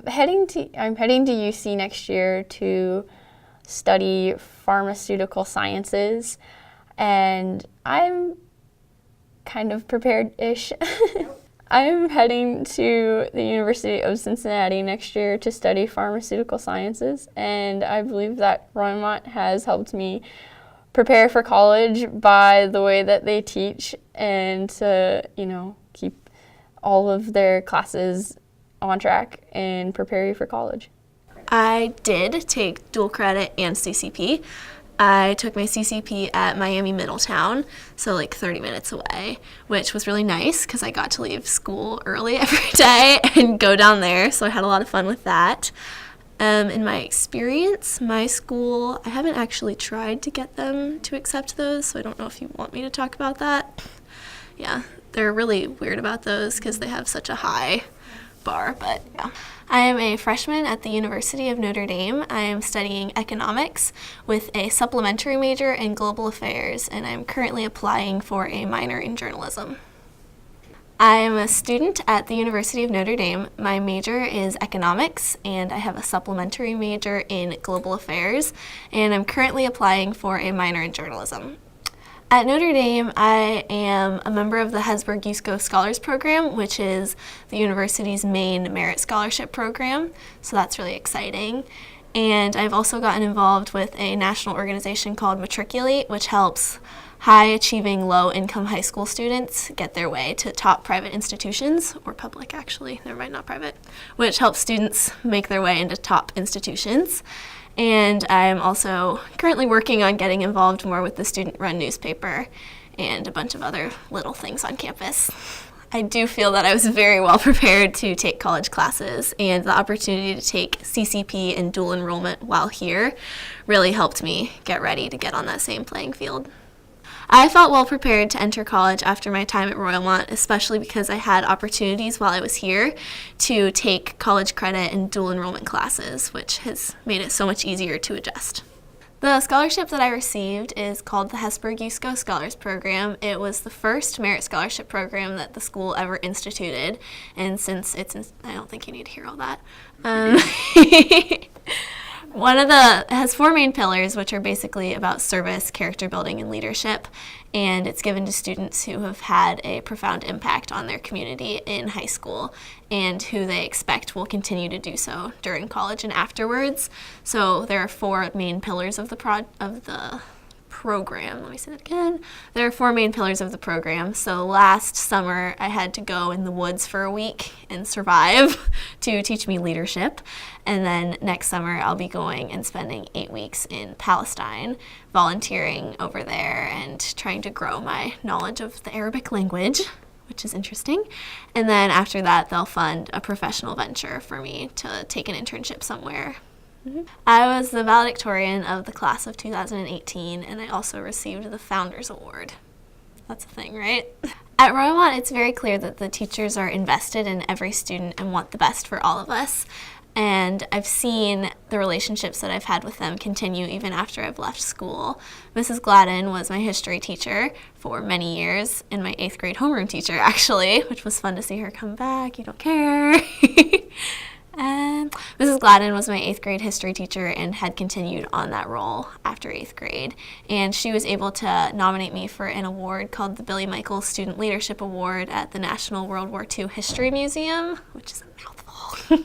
I'm heading to UC next year to study pharmaceutical sciences, and I'm kind of prepared-ish. I'm heading to the University of Cincinnati next year to study pharmaceutical sciences, and I believe that Roymont has helped me prepare for college by the way that they teach and to, keep all of their classes on track and prepare you for college. I did take dual credit and CCP. I took my CCP at Miami Middletown, so like 30 minutes away, which was really nice because I got to leave school early every day and go down there, so I had a lot of fun with that. In my experience, my school, I haven't actually tried to get them to accept those, so I don't know if you want me to talk about that. Yeah, they're really weird about those because they have such a high bar, but yeah. I am a freshman at the University of Notre Dame. I am studying economics with a supplementary major in global affairs, and I'm currently applying for a minor in journalism. I am a student at the University of Notre Dame. My major is economics, and I have a supplementary major in global affairs, and I'm currently applying for a minor in journalism. At Notre Dame, I am a member of the Hesburgh-Usco Scholars Program, which is the university's main merit scholarship program, so that's really exciting. And I've also gotten involved with a national organization called Matriculate, which helps high-achieving, low-income high school students get their way to top private institutions, or public actually, never mind, not private, which helps students make their way into top institutions. And I'm also currently working on getting involved more with the student-run newspaper and a bunch of other little things on campus. I do feel that I was very well prepared to take college classes, and the opportunity to take CCP and dual enrollment while here really helped me get ready to get on that same playing field. I felt well prepared to enter college after my time at Royalmont, especially because I had opportunities while I was here to take college credit and dual enrollment classes, which has made it so much easier to adjust. The scholarship that I received is called the Hesburgh-Usco Scholars Program. It was the first merit scholarship program that the school ever instituted, and since I don't think you need to hear all that. It has 4 main pillars, which are basically about service, character building, and leadership, and it's given to students who have had a profound impact on their community in high school and who they expect will continue to do so during college and afterwards. So there are 4 main pillars of the program. Let me say that again. There are 4 main pillars of the program. So last summer, I had to go in the woods for a week and survive to teach me leadership. And then next summer, I'll be going and spending 8 weeks in Palestine, volunteering over there and trying to grow my knowledge of the Arabic language, which is interesting. And then after that, they'll fund a professional venture for me to take an internship somewhere. I was the valedictorian of the class of 2018, and I also received the Founders Award. That's a thing, right? At Royalmont, it's very clear that the teachers are invested in every student and want the best for all of us. And I've seen the relationships that I've had with them continue even after I've left school. Mrs. Gladden was my history teacher for many years, and my 8th grade homeroom teacher, actually, which was fun to see her come back. You don't care. Mrs. Gladden was my 8th grade history teacher and had continued on that role after 8th grade. And she was able to nominate me for an award called the Billy Michaels Student Leadership Award at the National World War II History Museum, which is a mouthful,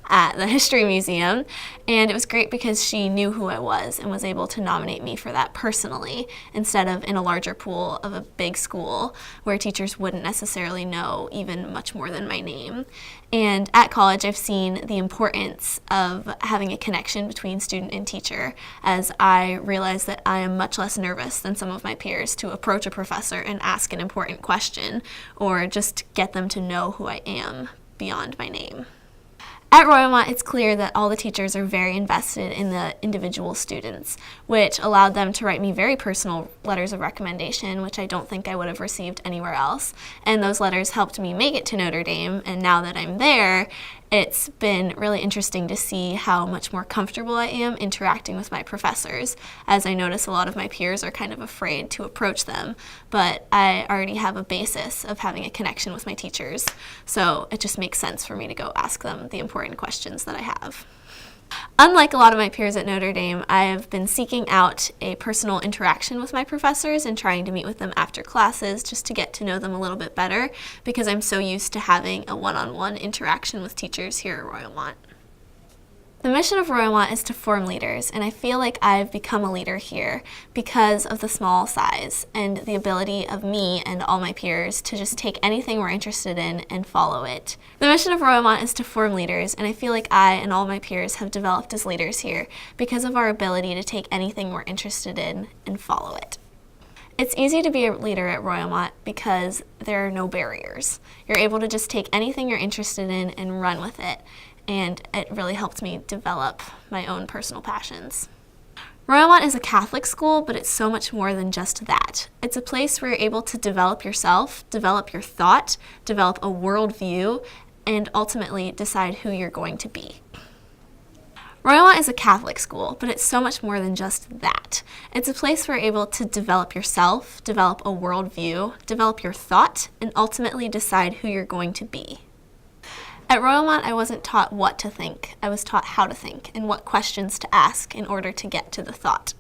at the History Museum. And it was great because she knew who I was and was able to nominate me for that personally instead of in a larger pool of a big school where teachers wouldn't necessarily know even much more than my name. And at college, I've seen the importance of having a connection between student and teacher, as I realized that I am much less nervous than some of my peers to approach a professor and ask an important question, or just get them to know who I am beyond my name. At Royalmont, it's clear that all the teachers are very invested in the individual students, which allowed them to write me very personal letters of recommendation, which I don't think I would have received anywhere else. And those letters helped me make it to Notre Dame, and now that I'm there, it's been really interesting to see how much more comfortable I am interacting with my professors, as I notice a lot of my peers are kind of afraid to approach them, but I already have a basis of having a connection with my teachers, so it just makes sense for me to go ask them the important questions that I have. Unlike a lot of my peers at Notre Dame, I have been seeking out a personal interaction with my professors and trying to meet with them after classes just to get to know them a little bit better, because I'm so used to having a one-on-one interaction with teachers here at Royalmont. The mission of Royalmont is to form leaders, and I feel like I've become a leader here because of the small size and the ability of me and all my peers to just take anything we're interested in and follow it. The mission of Royalmont is to form leaders, and I feel like I and all my peers have developed as leaders here because of our ability to take anything we're interested in and follow it. It's easy to be a leader at Royalmont because there are no barriers. You're able to just take anything you're interested in and run with it. And it really helped me develop my own personal passions. Royalmont is a Catholic school, but it's so much more than just that. It's a place where you're able to develop yourself, develop your thought, develop a worldview, and ultimately decide who you're going to be. Royalmont is a Catholic school, but it's so much more than just that. It's a place where you're able to develop yourself, develop a worldview, develop your thought, and ultimately decide who you're going to be. At Royalmont, I wasn't taught what to think. I was taught how to think and what questions to ask in order to get to the thought.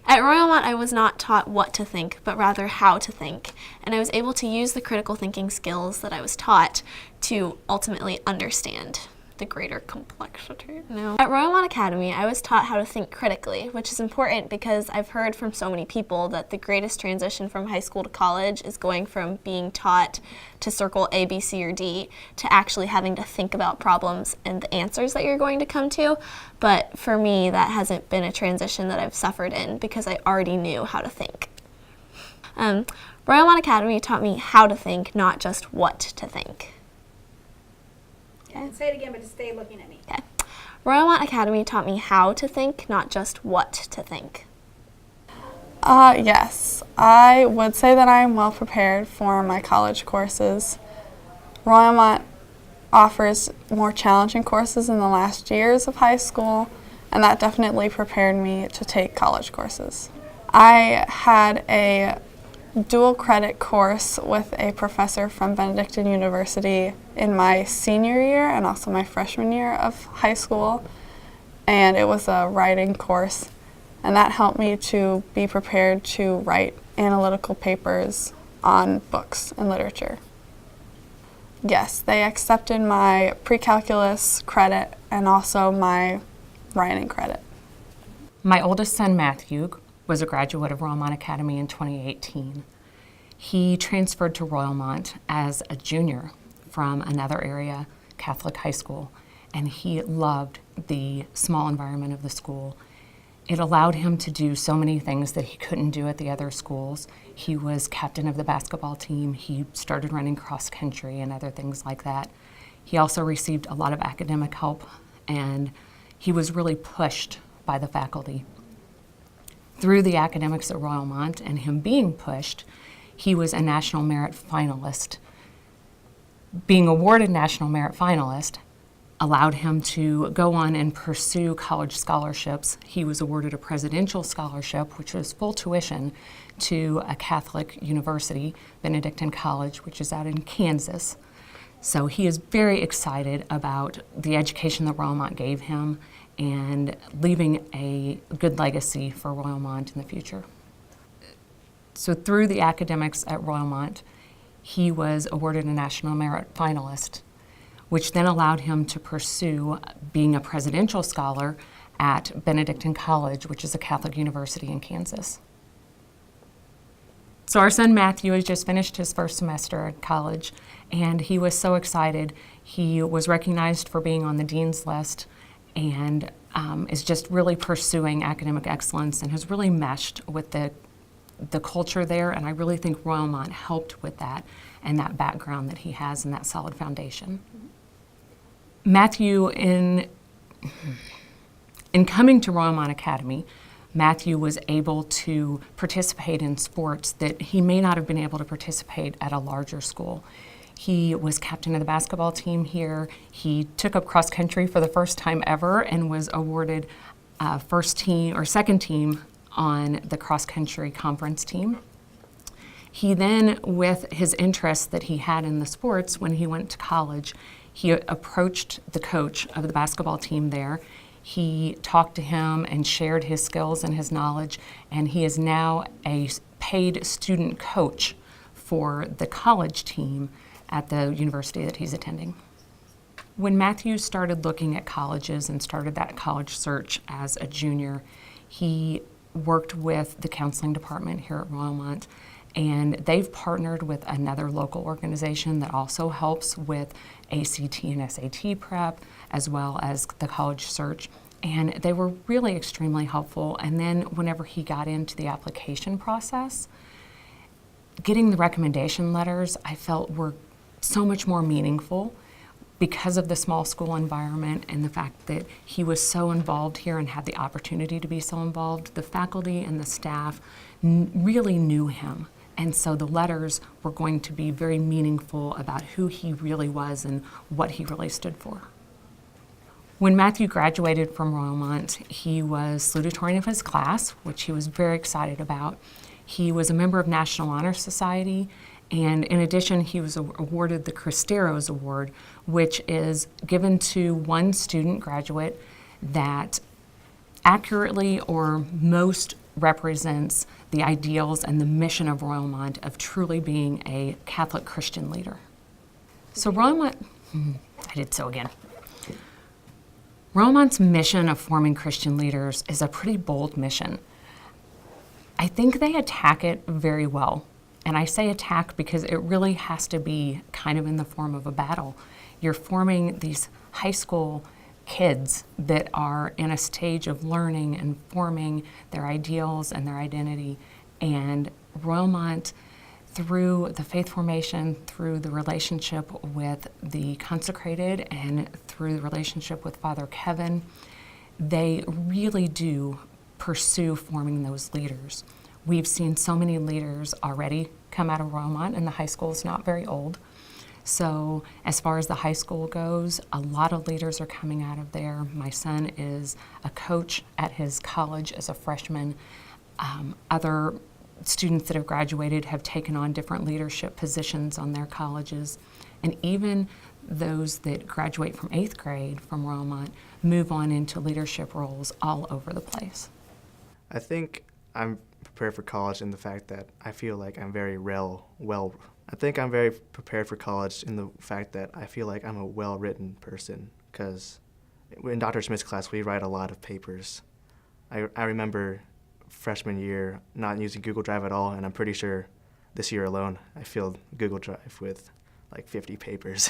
At Royalmont, I was not taught what to think, but rather how to think, and I was able to use the critical thinking skills that I was taught to ultimately understand the greater complexity. No. At Royalmont Academy, I was taught how to think critically, which is important because I've heard from so many people that the greatest transition from high school to college is going from being taught to circle A, B, C, or D to actually having to think about problems and the answers that you're going to come to. But for me, that hasn't been a transition that I've suffered in because I already knew how to think. Royalmont Academy taught me how to think, not just what to think. And say it again, but just stay looking at me. Okay. Royalmont Academy taught me how to think, not just what to think. Yes, I would say that I am well prepared for my college courses. Royalmont offers more challenging courses in the last years of high school, and that definitely prepared me to take college courses. I had a dual credit course with a professor from Benedictine University in my senior year and also my freshman year of high school, and it was a writing course, and that helped me to be prepared to write analytical papers on books and literature. Yes, they accepted my pre-calculus credit and also my writing credit. My oldest son, Matthew, was a graduate of Royalmont Academy in 2018. He transferred to Royalmont as a junior from another area, Catholic high school, and he loved the small environment of the school. It allowed him to do so many things that he couldn't do at the other schools. He was captain of the basketball team. He started running cross country and other things like that. He also received a lot of academic help, and he was really pushed by the faculty. Through the academics at Royalmont and him being pushed, he was a National Merit Finalist. Being awarded National Merit Finalist allowed him to go on and pursue college scholarships. He was awarded a presidential scholarship, which was full tuition, to a Catholic university, Benedictine College, which is out in Kansas. So he is very excited about the education that Royalmont gave him and leaving a good legacy for Royalmont in the future. So through the academics at Royalmont, he was awarded a National Merit Finalist, which then allowed him to pursue being a presidential scholar at Benedictine College, which is a Catholic university in Kansas. So our son Matthew has just finished his first semester at college, and he was so excited. He was recognized for being on the dean's list and is just really pursuing academic excellence and has really meshed with the culture there, and I really think Royalmont helped with that and that background that he has and that solid foundation. Matthew, in coming to Royalmont Academy, Matthew was able to participate in sports that he may not have been able to participate at a larger school. He was captain of the basketball team here. He took up cross country for the first time ever and was awarded first team or second team on the cross country conference team. He then, with his interests that he had in the sports when he went to college, he approached the coach of the basketball team there. He talked to him and shared his skills and his knowledge, and he is now a paid student coach for the college team at the university that he's attending. When Matthew started looking at colleges and started that college search as a junior, he worked with the counseling department here at Royalmont, and they've partnered with another local organization that also helps with ACT and SAT prep, as well as the college search. And they were really extremely helpful. And then whenever he got into the application process, getting the recommendation letters I felt were so much more meaningful because of the small school environment and the fact that he was so involved here and had the opportunity to be so involved. The faculty and the staff really knew him. And so the letters were going to be very meaningful about who he really was and what he really stood for. When Matthew graduated from Royalmont, he was salutatorian of his class, which he was very excited about. He was a member of National Honor Society, and in addition, he was awarded the Cristeros Award, which is given to one student graduate that accurately or most represents the ideals and the mission of Royalmont of truly being a Catholic Christian leader. So Royalmont's mission of forming Christian leaders is a pretty bold mission. I think they attack it very well. And I say attack because it really has to be kind of in the form of a battle. You're forming these high school kids that are in a stage of learning and forming their ideals and their identity. And Royalmont, through the faith formation, through the relationship with the consecrated, and through the relationship with Father Kevin, they really do pursue forming those leaders. We've seen so many leaders already come out of Royalmont, and the high school is not very old. So as far as the high school goes, a lot of leaders are coming out of there. My son is a coach at his college as a freshman. Other students that have graduated have taken on different leadership positions on their colleges. And even those that graduate from 8th grade from Royalmont move on into leadership roles all over the place. I think I'm prepared for college in the fact that I feel like I'm very I think I'm very prepared for college in the fact that I feel like I'm a well-written person, because in Dr. Smith's class we write a lot of papers. I remember freshman year not using Google Drive at all, and I'm pretty sure this year alone I filled Google Drive with like 50 papers.